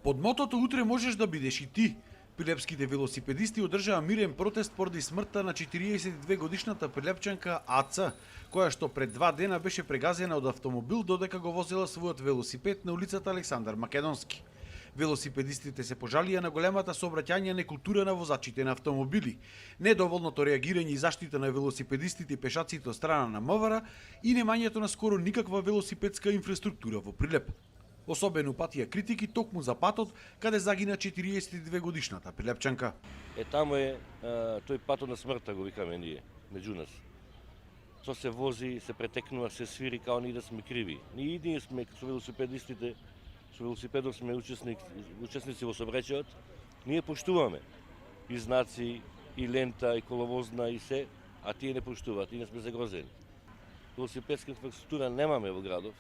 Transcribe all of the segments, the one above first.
Под мотото "Утре можеш да бидеш и ти", прилепските велосипедисти одржаа мирен протест поради смртта на 42-годишната прилепчанка АЦ, која што пред 2 дена беше прегазена од автомобил додека го возела својот велосипед на улицата Александар Македонски. Велосипедистите се пожалија на големата сообраќајна некултура на возачите на автомобили, недоволното реагирање и заштита на велосипедистите и пешаците од страна на МВР и немањето на скоро никаква велосипедска инфраструктура во Прилеп. Особено патија критики токму за патот каде загина 42-годишната прилепчанка. Таму е тој патот на смртта, го викаме ние, меѓу нас. Со се вози, се претекнува, се свири као ние да сме криви. Ние сме со велосипедистите, со велосипедов сме учесници во сообраќајот, ние поштуваме и знаци, и лента, и коловозна, и се, а тие не поштуваат, и не сме загрозени. Велосипедска инфраструктура немаме во градов,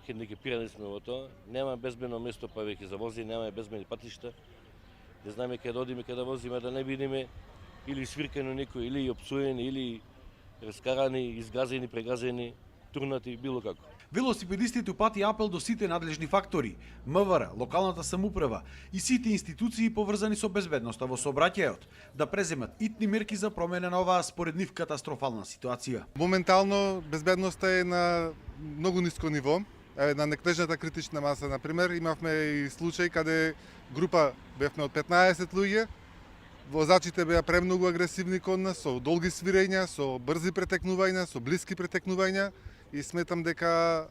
хендикепирани сме во тоа, нема безбедно место повеќе за вози, нема безбедни патишта, не знаеме каде да одиме, каде да возиме, да не бидеме или свиркани некој, или опсуени, или раскарани, изгазени, прегазени, турнати, било како. Велосипедистите упати апел до сите надлежни фактори, МВР, локалната самоуправа и сите институции поврзани со безбедноста во сообраќајот, да преземат итни мерки за промена на оваа според нив катастрофална ситуација. Моментално безбедноста е на многу ниско ниво. На некнежната критична маса, например, имавме и случај каде група бевме од 15 луѓе, возачите беа премногу агресивни кон нас, со долги свирења, со брзи претекнувања, со блиски претекнувања и сметам дека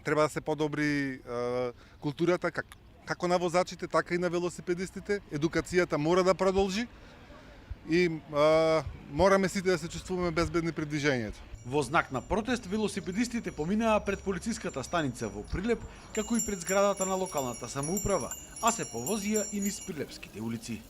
треба да се подобри културата како на возачите, така и на велосипедистите. Едукацијата мора да продолжи и мораме сите да се чувствуваме безбедни при движењето. Во знак на протест, велосипедистите поминаа пред полициската станица во Прилеп, како и пред зградата на локалната самоуправа, а се повозија и низ прилепските улици.